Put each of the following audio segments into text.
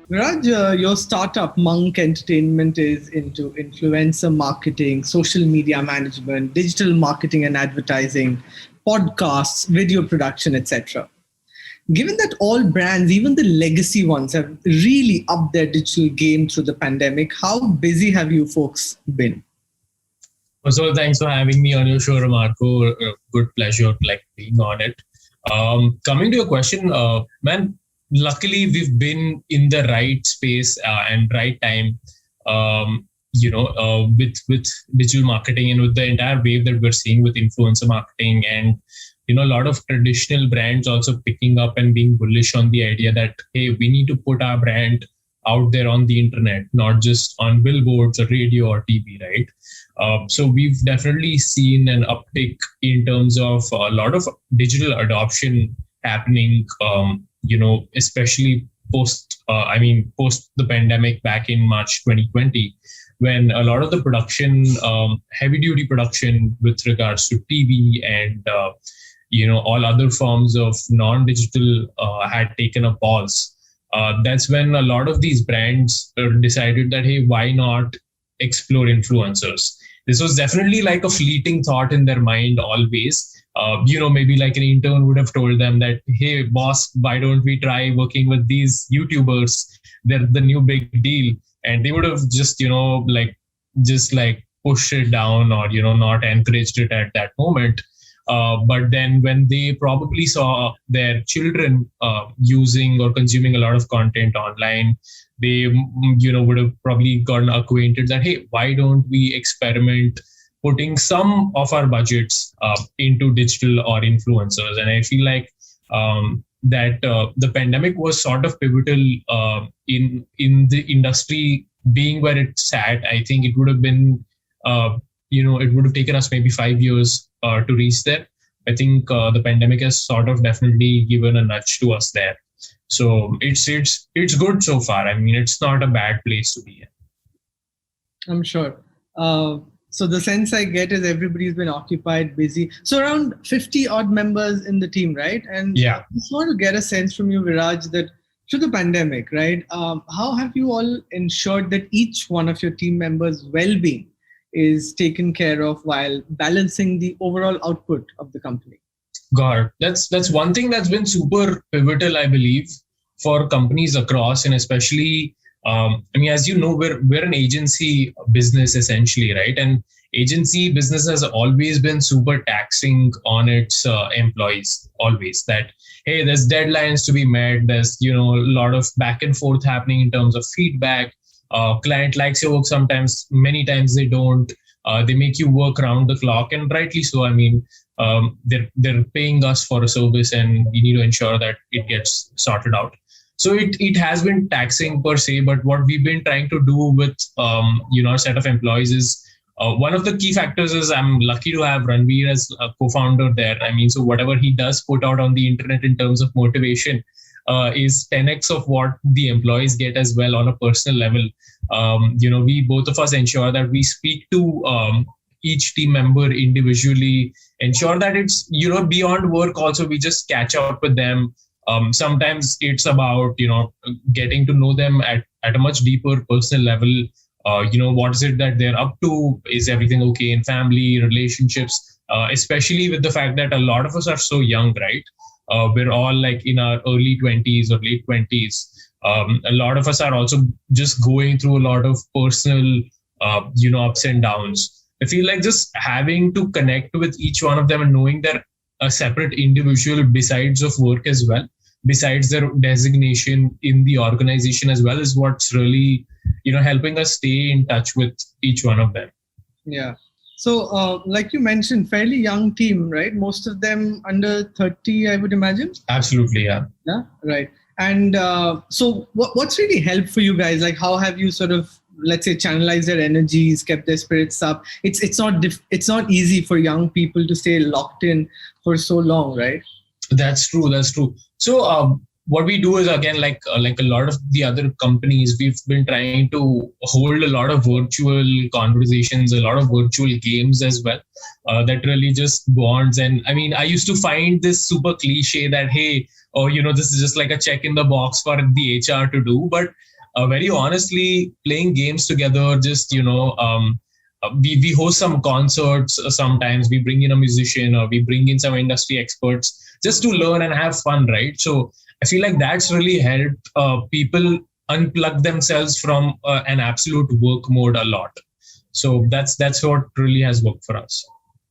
Viraj, your startup, Monk Entertainment, is into influencer marketing, social media management, digital marketing and advertising, podcasts, video production, etc. Given that all brands, even the legacy ones, have really upped their digital game through the pandemic, how busy have you folks been? So thanks for having me on your show, Marco. Good pleasure, being on it. Coming to your question, man, luckily we've been in the right space and right time. With digital marketing and with the entire wave that we're seeing with influencer marketing, and a lot of traditional brands also picking up and being bullish on the idea that, hey, we need to put our brand out there on the internet, not just on billboards or radio or TV, right? So we've definitely seen an uptick in terms of a lot of digital adoption happening, especially post the pandemic back in March 2020, when a lot of the production, heavy duty production with regards to TV and, all other forms of non-digital had taken a pause. That's when a lot of these brands decided that, hey, why not explore influencers? This was definitely like a fleeting thought in their mind always. Maybe like an intern would have told them that, hey, boss, why don't we try working with these YouTubers? They're the new big deal. And they would have just pushed it down or, not encouraged it at that moment. But then when they probably saw their children using or consuming a lot of content online, they, would have probably gotten acquainted that, hey, why don't we experiment putting some of our budgets into digital or influencers? And I feel like that the pandemic was sort of pivotal in the industry being where it sat. I think it would have been, it would have taken us maybe 5 years to reach there. I think the pandemic has sort of definitely given a nudge to us there. So it's good so far. I mean, it's not a bad place to be in. I'm sure. So the sense I get is everybody's been occupied, busy. So around 50 odd members in the team, right? And yeah, I just want to get a sense from you, Viraj, that through the pandemic, right? How have you all ensured that each one of your team members' well-being is taken care of while balancing the overall output of the company? God, that's one thing that's been super pivotal, I believe, for companies across, and especially, as you know, we're an agency business essentially, right? And agency business has always been super taxing on its employees. Always that, hey, there's deadlines to be met. There's a lot of back and forth happening in terms of feedback. Client likes your work sometimes, many times they don't. They make you work around the clock, and rightly so. I mean, they're paying us for a service, and we need to ensure that it gets sorted out. So it has been taxing per se, but what we've been trying to do with our set of employees is one of the key factors is I'm lucky to have Ranveer as a co-founder there. I mean, so whatever he does put out on the internet in terms of motivation is 10x of what the employees get as well on a personal level. We both of us ensure that we speak to each team member individually, ensure that it's beyond work. Also, we just catch up with them. Sometimes it's about getting to know them at a much deeper personal level. What is it that they're up to? Is everything okay in family, relationships? Especially with the fact that a lot of us are so young, right? We're all like in our early 20s or late 20s. A lot of us are also just going through a lot of personal, ups and downs. I feel like just having to connect with each one of them and knowing they're a separate individual besides of work as well, besides their designation in the organization as well, is what's really, helping us stay in touch with each one of them. Yeah. So, like you mentioned, fairly young team, right? Most of them under 30, I would imagine. Absolutely, yeah. Yeah, right. And so what's really helped for you guys? Like, how have you sort of, let's say, channelized their energies, kept their spirits up? It's not easy for young people to stay locked in for so long, right? That's true. So what we do is, again, like a lot of the other companies, we've been trying to hold a lot of virtual conversations, a lot of virtual games as well, that really just bonds. And I mean, I used to find this super cliche that, hey, oh, this is just like a check in the box for the HR to do. But very honestly, playing games together, just we host some concerts. Sometimes we bring in a musician, or we bring in some industry experts just to learn and have fun, right? So I feel like that's really helped people unplug themselves from an absolute work mode a lot. So that's what really has worked for us.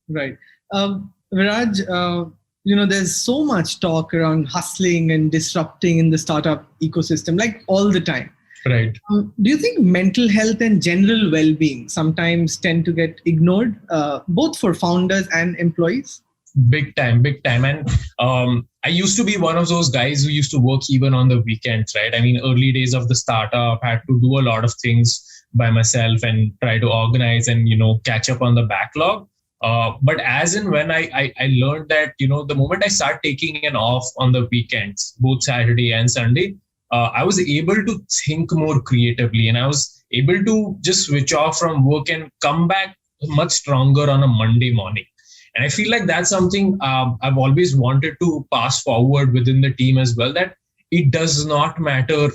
Right. Viraj, there's so much talk around hustling and disrupting in the startup ecosystem, like all the time. Right. Do you think mental health and general well-being sometimes tend to get ignored, both for founders and employees? Big time. And I used to be one of those guys who used to work even on the weekends, right? I mean, early days of the startup, had to do a lot of things by myself and try to organize and, catch up on the backlog. But as and when I learned that, the moment I start taking an off on the weekends, both Saturday and Sunday, I was able to think more creatively, and I was able to just switch off from work and come back much stronger on a Monday morning. And I feel like that's something I've always wanted to pass forward within the team as well, that it does not matter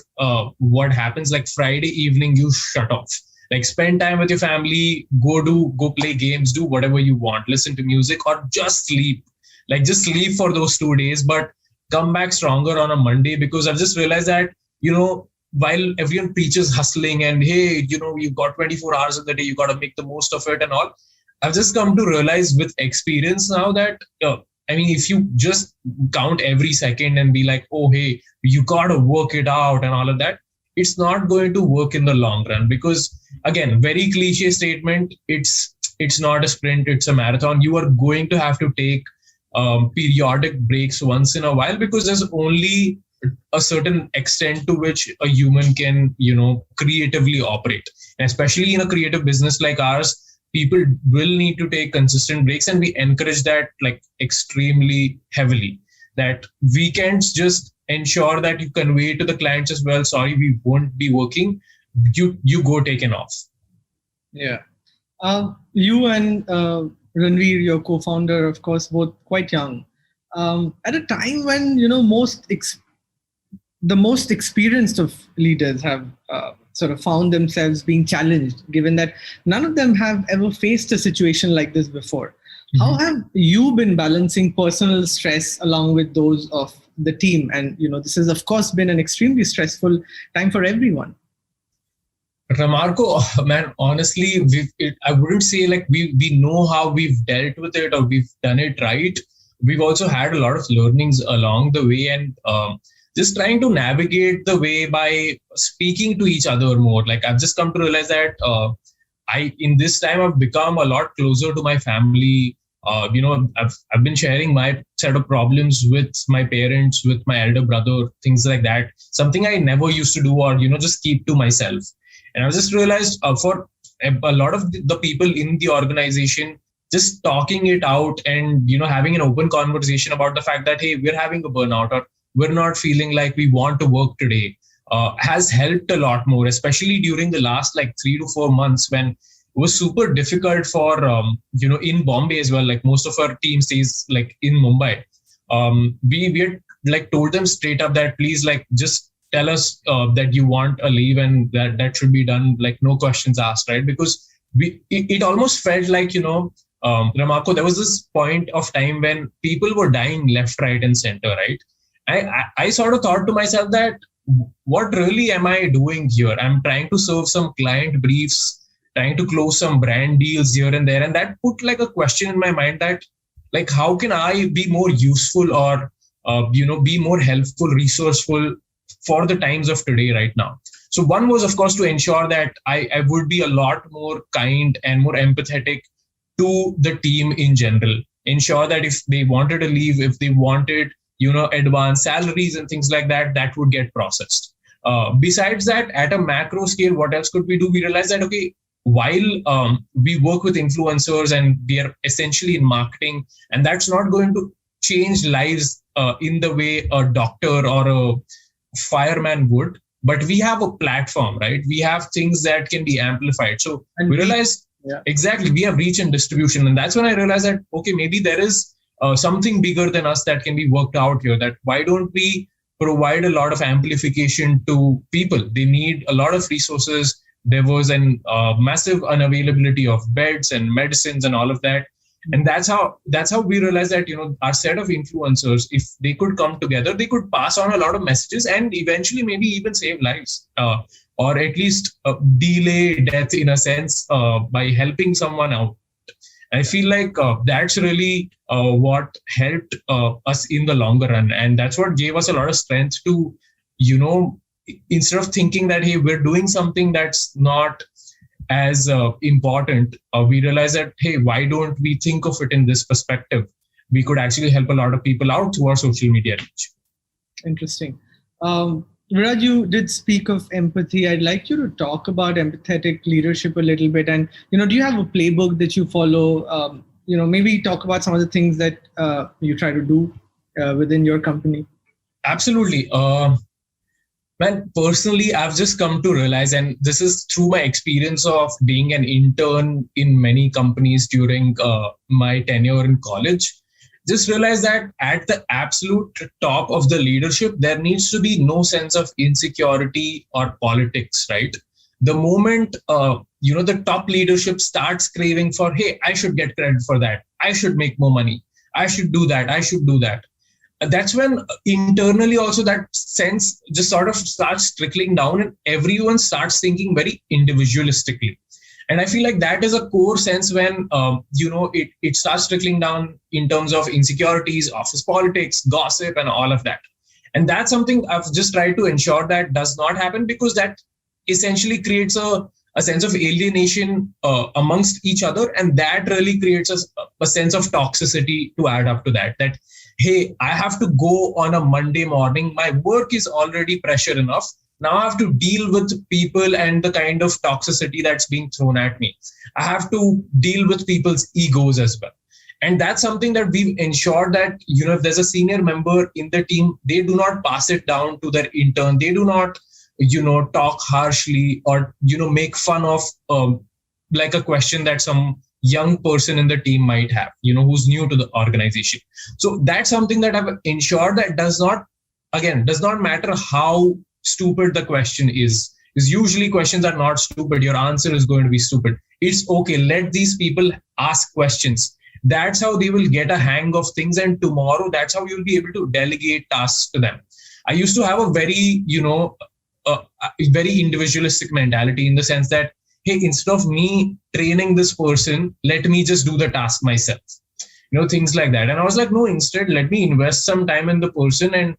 what happens. Like Friday evening, you shut off. Like spend time with your family, go play games, do whatever you want, listen to music, or just sleep. Like just sleep for those 2 days, but come back stronger on a Monday. Because I've just realized that, while everyone preaches hustling and, hey, you've got 24 hours in the day, you got to make the most of it and all. I've just come to realize with experience now that, if you just count every second and be like, oh, hey, you got to work it out and all of that, it's not going to work in the long run. Because again, very cliche statement, it's not a sprint, it's a marathon. You are going to have to take periodic breaks once in a while, because there's only a certain extent to which a human can, creatively operate. And especially in a creative business like ours, people will need to take consistent breaks, and we encourage that like extremely heavily. That weekends, just ensure that you convey to the clients as well, sorry, we won't be working. You go take an off. Yeah. You and Ranveer, your co-founder, of course, both quite young. At a time when, the most experienced of leaders have sort of found themselves being challenged, given that none of them have ever faced a situation like this before. Mm-hmm. How have you been balancing personal stress along with those of the team? And, this has, of course, been an extremely stressful time for everyone. Ramarco, man, honestly, I wouldn't say like we know how we've dealt with it or we've done it right. We've also had a lot of learnings along the way, and just trying to navigate the way by speaking to each other more. Like I've just come to realize that in this time I've become a lot closer to my family. I've been sharing my set of problems with my parents, with my elder brother, things like that. Something I never used to do, or just keep to myself. And I just realized for a lot of the people in the organization, just talking it out and having an open conversation about the fact that, hey, we're having a burnout, or we're not feeling like we want to work today, has helped a lot more, especially during the last 3 to 4 months when it was super difficult for, in Bombay as well. Like most of our team stays in Mumbai. We had told them straight up that please just tell us that you want a leave, and that should be done, no questions asked, right? Because it almost felt like, Ramarco, there was this point of time when people were dying left, right, and center, right? I sort of thought to myself that what really am I doing here? I'm trying to serve some client briefs, trying to close some brand deals here and there. And that put a question in my mind that how can I be more useful or, be more helpful, resourceful for the times of today right now? So one was, of course, to ensure that I would be a lot more kind and more empathetic to the team in general. Ensure that if they wanted to leave, if they wanted advanced salaries and things like that, that would get processed. Besides that, at a macro scale, what else could we do? We realized that, okay, while we work with influencers and we are essentially in marketing, and that's not going to change lives in the way a doctor or a fireman would, but we have a platform, right? We have things that can be amplified. So And we realized, yeah. exactly, we have reach and distribution. And that's when I realized that, okay, maybe there is something bigger than us that can be worked out here. That why don't we provide a lot of amplification to people? They need a lot of resources. There was an massive unavailability of beds and medicines and all of that. And that's how we realized that, our set of influencers, if they could come together, they could pass on a lot of messages and eventually maybe even save lives, or at least delay death in a sense, by helping someone out. I feel like that's really what helped us in the longer run, and that's what gave us a lot of strength to, instead of thinking that, hey, we're doing something that's not as important, we realized that, hey, why don't we think of it in this perspective? We could actually help a lot of people out through our social media reach. Interesting. Viraj, you did speak of empathy. I'd like you to talk about empathetic leadership a little bit. And, do you have a playbook that you follow? Maybe talk about some of the things that you try to do within your company. Absolutely. Man, personally, I've just come to realize, and this is through my experience of being an intern in many companies during my tenure in college, just realize that at the absolute top of the leadership, there needs to be no sense of insecurity or politics, right? The moment, the top leadership starts craving for, hey, I should get credit for that. I should make more money. I should do that. I should do that. That's when internally also that sense just sort of starts trickling down and everyone starts thinking very individualistically. And I feel like that is a core sense when, it starts trickling down in terms of insecurities, office politics, gossip, and all of that. And that's something I've just tried to ensure that does not happen, because that essentially creates a sense of alienation amongst each other. And that really creates a sense of toxicity to add up to that. That, hey, I have to go on a Monday morning. My work is already pressure enough. Now I have to deal with people and the kind of toxicity that's being thrown at me. I have to deal with people's egos as well. And that's something that we've ensured that, if there's a senior member in the team, they do not pass it down to their intern. They do not, talk harshly or, make fun of like a question that some young person in the team might have, who's new to the organization. So that's something that I've ensured that does not matter how stupid the question is. Because usually questions are not stupid. Your answer is going to be stupid. It's okay. Let these people ask questions. That's how they will get a hang of things. And tomorrow, that's how you'll be able to delegate tasks to them. I used to have a very, very individualistic mentality, in the sense that, hey, instead of me training this person, let me just do the task myself. Things like that. And I was like, no, instead, let me invest some time in the person and,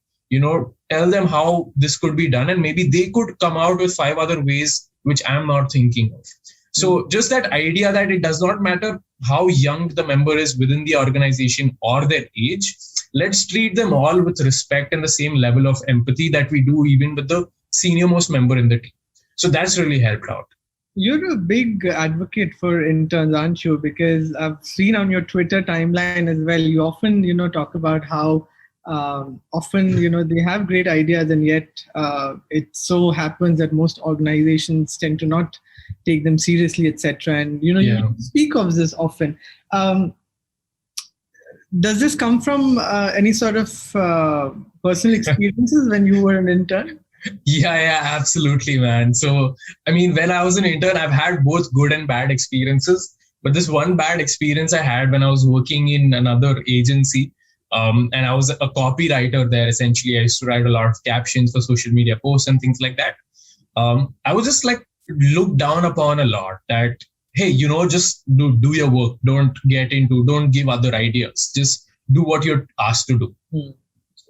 tell them how this could be done. And maybe they could come out with 5 other ways which I'm not thinking of. So just that idea that it does not matter how young the member is within the organization or their age, let's treat them all with respect and the same level of empathy that we do even with the senior most member in the team. So that's really helped out. You're a big advocate for interns, aren't you? Because I've seen on your Twitter timeline as well, you often, talk about how often, they have great ideas, and yet it so happens that most organizations tend to not take them seriously, etc. And, you speak of this often. Does this come from any sort of personal experiences when you were an intern? Yeah, absolutely, man. So, when I was an intern, I've had both good and bad experiences. But this one bad experience I had when I was working in another agency, and I was a copywriter there. Essentially, I used to write a lot of captions for social media posts and things like that. I was just like looked down upon a lot. That, hey, just do your work. Don't give other ideas. Just do what you're asked to do.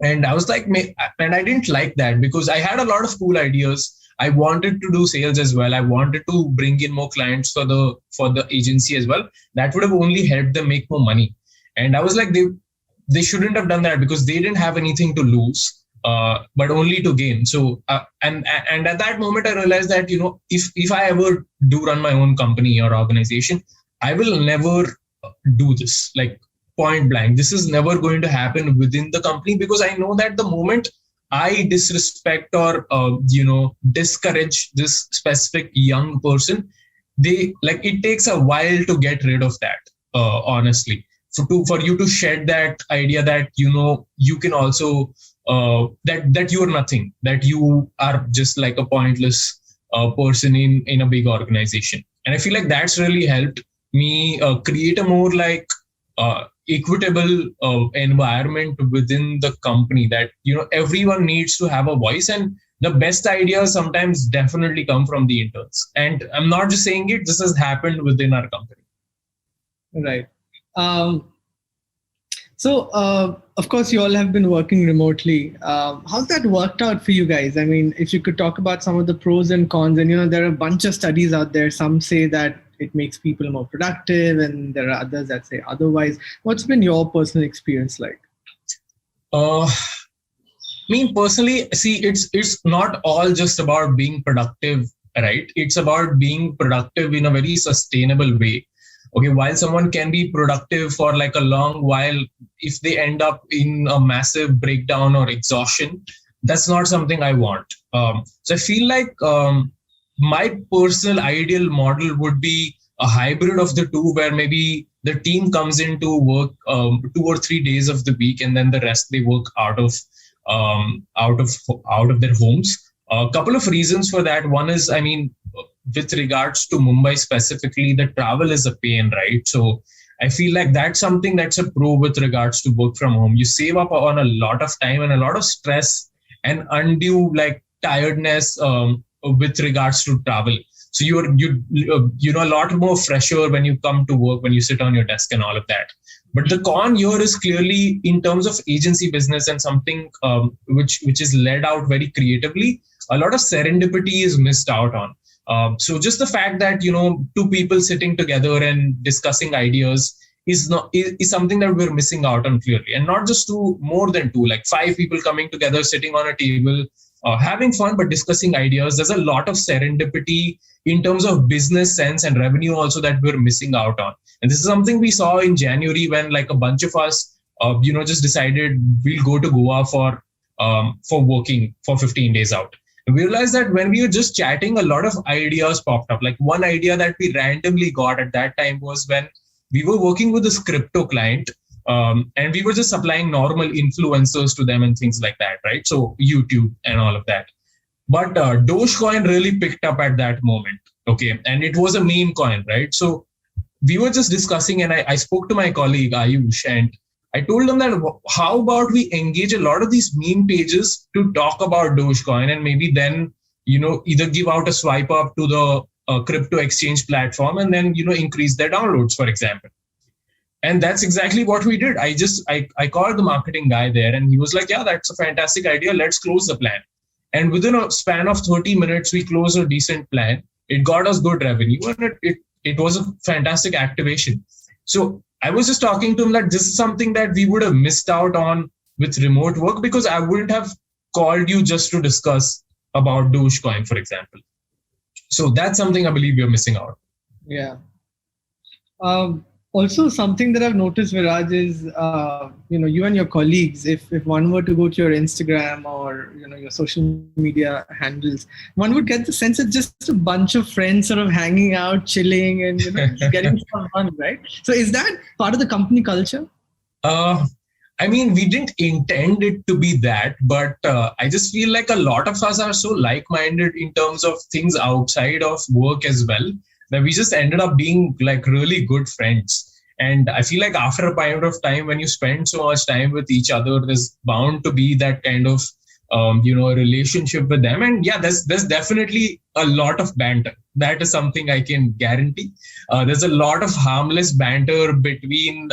And I was like, and I didn't like that, because I had a lot of cool ideas. I wanted to do sales as well. I wanted to bring in more clients for the agency as well. That would have only helped them make more money. And I was like, they shouldn't have done that, because they didn't have anything to lose, but only to gain. So, and at that moment, I realized that, if I ever do run my own company or organization, I will never do this. Like, point blank. This is never going to happen within the company, because I know that the moment I disrespect or discourage this specific young person, they like it takes a while to get rid of that. Honestly, for you to shed that idea that you can also that you are nothing, that you are just like a pointless person in a big organization. And I feel like that's really helped me create a more like equitable environment within the company, that everyone needs to have a voice, and the best ideas sometimes definitely come from the interns. And I'm not just saying it, this has happened within our company. Right. So, of course, you all have been working remotely. How's that worked out for you guys? I mean, if you could talk about some of the pros and cons, and there are a bunch of studies out there. Some say that it makes people more productive, and there are others that say otherwise. What's been your personal experience like? I mean, personally, see, it's not all just about being productive, right? It's about being productive in a very sustainable way. Okay, while someone can be productive for like a long while, if they end up in a massive breakdown or exhaustion, that's not something I want. So I feel like my personal ideal model would be a hybrid of the two, where maybe the team comes into work 2 or 3 days of the week, and then the rest they work out of their homes. A couple of reasons for that. One is, I mean, with regards to Mumbai specifically, the travel is a pain, right? So I feel like that's something that's a pro with regards to work from home. You save up on a lot of time and a lot of stress and undue like tiredness with regards to travel. So you're a lot more fresher when you come to work, when you sit on your desk and all of that. But the con here is clearly in terms of agency business, and something which is led out very creatively. A lot of serendipity is missed out on. So just the fact that two people sitting together and discussing ideas is something that we're missing out on clearly. And not just more than two, like 5 people coming together, sitting on a table, having fun but discussing ideas. There's a lot of serendipity in terms of business sense and revenue also that we're missing out on. And this is something we saw in January, when like a bunch of us just decided we'll go to Goa for working for 15 days out. We realized that when we were just chatting, a lot of ideas popped up. Like one idea that we randomly got at that time was when we were working with this crypto client, and we were just supplying normal influencers to them and things like that, right? So YouTube and all of that. But Dogecoin really picked up at that moment, okay? And it was a meme coin, right? So we were just discussing, and I spoke to my colleague Ayush, and I told them that how about we engage a lot of these meme pages to talk about Dogecoin, and maybe then, either give out a swipe up to the crypto exchange platform, and then, increase their downloads, for example. And that's exactly what we did. I called the marketing guy there, and he was like, yeah, that's a fantastic idea. Let's close the plan. And within a span of 30 minutes, we closed a decent plan. It got us good revenue, and it was a fantastic activation. So I was just talking to him that this is something that we would have missed out on with remote work, because I wouldn't have called you just to discuss about Dogecoin, for example. So that's something I believe you're missing out. Yeah. Also, something that I've noticed, Viraj, is you and your colleagues, if one were to go to your Instagram or your social media handles, one would get the sense it's just a bunch of friends sort of hanging out, chilling, and just getting some fun, right? So is that part of the company culture? I mean, we didn't intend it to be that, but I just feel like a lot of us are so like-minded in terms of things outside of work as well, that we just ended up being like really good friends. And I feel like after a point of time, when you spend so much time with each other, there's bound to be that kind of relationship with them. And yeah, there's definitely a lot of banter. That is something I can guarantee. There's a lot of harmless banter between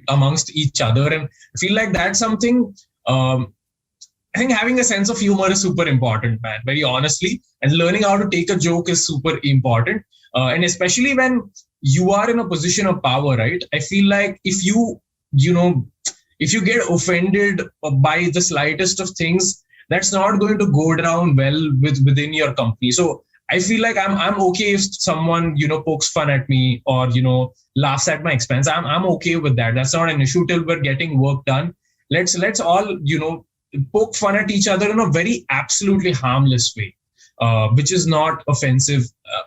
amongst each other, and I feel like that's something. I think having a sense of humor is super important, man. Very honestly, and learning how to take a joke is super important. And especially when you are in a position of power, right? I feel like if you get offended by the slightest of things, that's not going to go down well within your company. So I feel like I'm okay if someone, pokes fun at me or, laughs at my expense. I'm okay with that. That's not an issue till we're getting work done. Let's all, poke fun at each other in a very absolutely harmless way, which is not offensive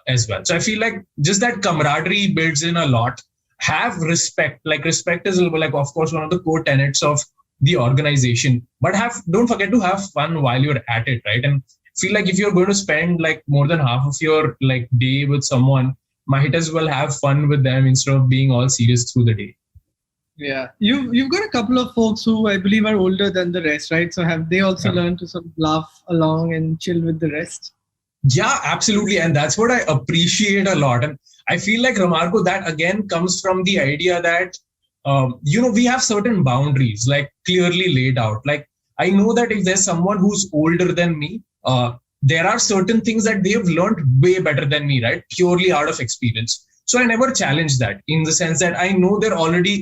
as well. So I feel like just that camaraderie builds in a lot. Have respect. Like respect is like, of course, one of the core tenets of the organization. But don't forget to have fun while you're at it, right? And feel like if you're going to spend like more than half of your like day with someone, might as well have fun with them instead of being all serious through the day. Yeah, you've got a couple of folks who I believe are older than the rest, right? So have they also learned to sort of laugh along and chill with the rest? Yeah, absolutely. And that's what I appreciate a lot. And I feel like, Ramarco, that again comes from the idea that, we have certain boundaries like clearly laid out. Like I know that if there's someone who's older than me, there are certain things that they've learned way better than me, right? Purely out of experience. So I never challenge that in the sense that I know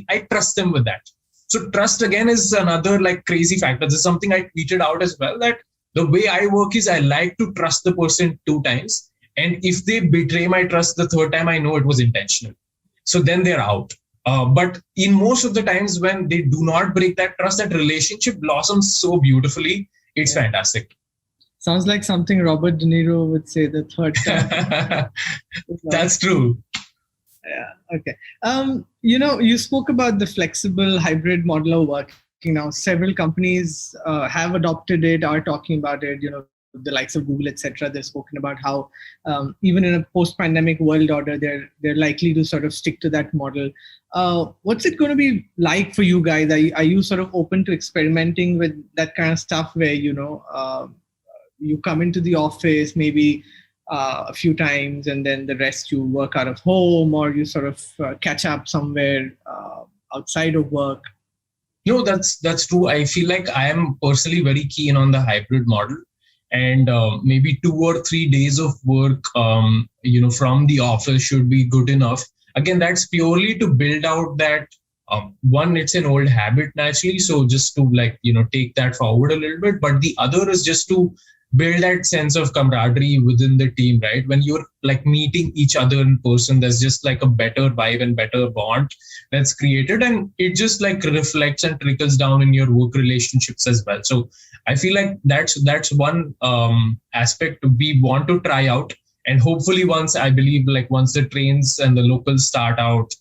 I trust them with that. So trust again is another like crazy factor. This is something I tweeted out as well, that the way I work is I like to trust the person 2 times. And if they betray my trust the 3rd time, I know it was intentional. So then they're out. But in most of the times when they do not break that trust, that relationship blossoms so beautifully. It's fantastic. Sounds like something Robert De Niro would say the 3rd time. That's true. Yeah. Okay. You spoke about the flexible hybrid model of working. Now, several companies have adopted it, are talking about it. The likes of Google, etc. They've spoken about how even in a post-pandemic world order, they're likely to sort of stick to that model. What's it going to be like for you guys? Are you sort of open to experimenting with that kind of stuff where you come into the office maybe a few times and then the rest you work out of home, or you sort of catch up somewhere outside of work? No, that's true. I feel like I am personally very keen on the hybrid model, and maybe 2 or 3 days of work, from the office should be good enough. Again, that's purely to build out that one, it's an old habit naturally, so just to take that forward a little bit. But the other is just to build that sense of camaraderie within the team, right? When you're like meeting each other in person, there's just like a better vibe and better bond that's created, and it just like reflects and trickles down in your work relationships as well. So I feel like that's one aspect we want to try out, and hopefully once the trains and the locals start out,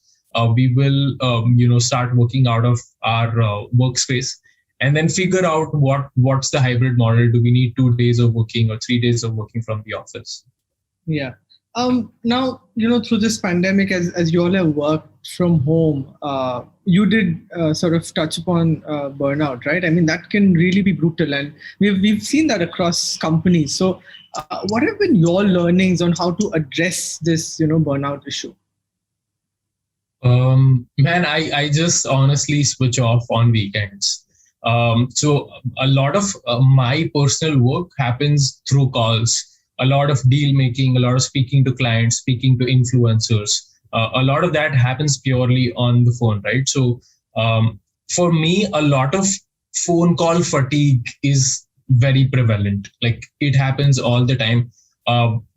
we will start working out of our workspace. And then figure out what's the hybrid model. Do we need 2 days of working or 3 days of working from the office? Yeah. Now, through this pandemic, as you all have worked from home, you did sort of touch upon burnout, right? I mean, that can really be brutal. And we've seen that across companies. So what have been your learnings on how to address this, burnout issue? Man, I just honestly switch off on weekends. So a lot of my personal work happens through calls, a lot of deal making, a lot of speaking to clients, speaking to influencers. A lot of that happens purely on the phone, right? So for me, a lot of phone call fatigue is very prevalent. Like it happens all the time.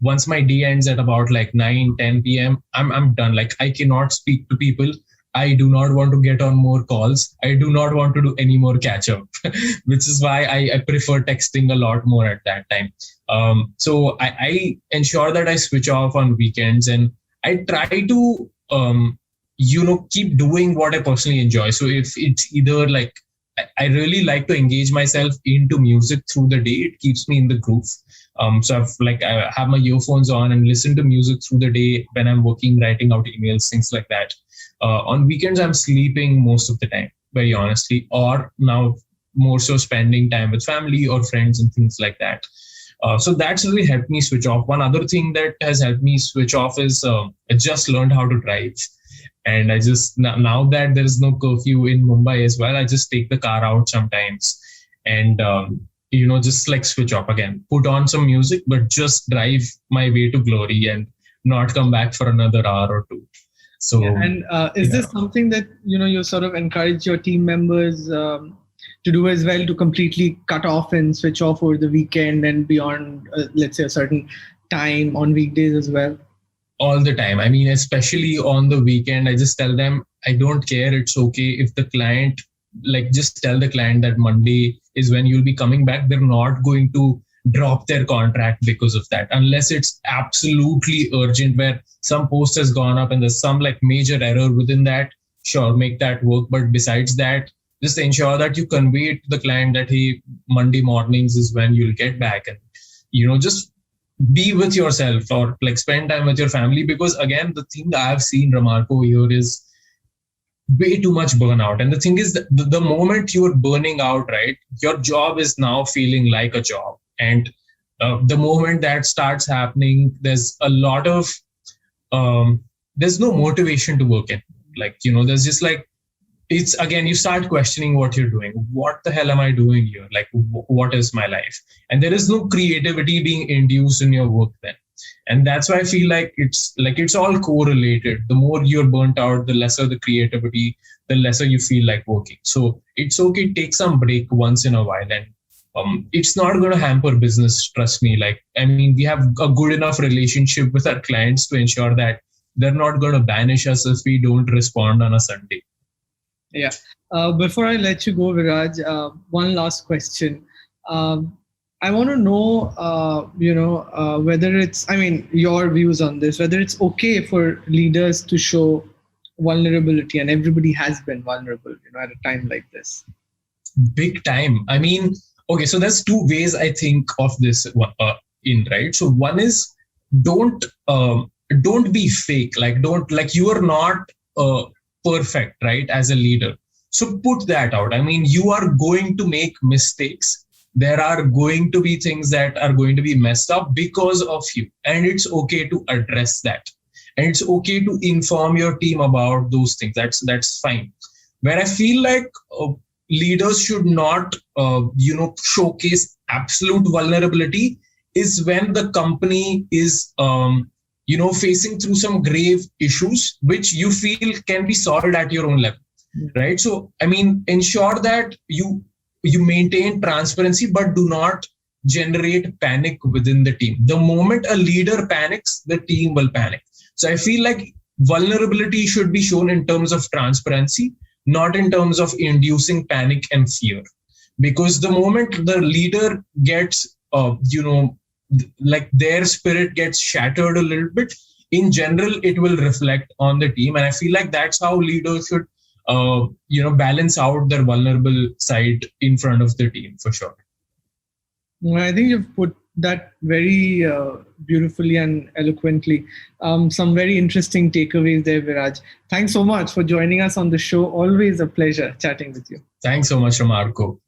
Once my day ends at about like 9-10 p.m., I'm done. Like I cannot speak to people. I do not want to get on more calls. I do not want to do any more catch up, which is why I prefer texting a lot more at that time. So I ensure that I switch off on weekends, and I try to, keep doing what I personally enjoy. So if it's either like, I really like to engage myself into music through the day. It keeps me in the groove. So I have my earphones on and listen to music through the day when I'm working, writing out emails, things like that. On weekends, I'm sleeping most of the time, very honestly, or now more so spending time with family or friends and things like that. So that's really helped me switch off. One other thing that has helped me switch off is I just learned how to drive. And I just, now that there's no curfew in Mumbai as well, I just take the car out sometimes and, just like switch off again, put on some music, but just drive my way to glory and not come back for another hour or 2. So, and is this something that, you sort of encourage your team members to do as well, to completely cut off and switch off over the weekend and beyond, let's say a certain time on weekdays as well? All the time. I mean, especially on the weekend, I just tell them, I don't care. It's okay if the client, like, just tell the client that Monday is when you'll be coming back. They're not going to drop their contract because of that, unless it's absolutely urgent, where some post has gone up and there's some like major error within that. Sure, make that work. But besides that, just ensure that you convey it to the client that, hey, Monday mornings is when you'll get back. And, just be with yourself, or like spend time with your family. Because again, the thing that I've seen, Ramarco, here is way too much burnout. And the thing is that the moment you're burning out, right, your job is now feeling like a job. And the moment that starts happening, there's a lot of there's no motivation to work in. Like, there's just like, it's again, you start questioning what you're doing. What the hell am I doing here? Like, what is my life? And there is no creativity being induced in your work then. And that's why I feel like it's all correlated. The more you're burnt out, the lesser the creativity, the lesser you feel like working. So it's okay, take some break once in a while. And it's not going to hamper business, trust me. Like, I mean, we have a good enough relationship with our clients to ensure that they're not going to banish us if we don't respond on a Sunday. Yeah. Before I let you go, Viraj, one last question. I want to know, whether it's, I mean, your views on this, whether it's okay for leaders to show vulnerability, and everybody has been vulnerable, at a time like this. Big time. I mean, okay, so there's two ways I think of this right? So one is, don't be fake. Like you are not perfect, right, as a leader. So put that out. I mean, you are going to make mistakes. There are going to be things that are going to be messed up because of you. And it's okay to address that. And it's okay to inform your team about those things. That's fine. Where I feel like leaders should not, showcase absolute vulnerability is when the company is, facing through some grave issues, which you feel can be solved at your own level, right? So, I mean, ensure that you maintain transparency, but do not generate panic within the team. The moment a leader panics, the team will panic. So I feel like vulnerability should be shown in terms of transparency, not in terms of inducing panic and fear. Because the moment the leader gets, like their spirit gets shattered a little bit, in general, it will reflect on the team. And I feel like that's how leaders should, balance out their vulnerable side in front of the team, for sure. Well, I think you've put that very beautifully and eloquently. Some very interesting takeaways there, Viraj. Thanks so much for joining us on the show. Always a pleasure chatting with you. Thanks so much, Ramarco.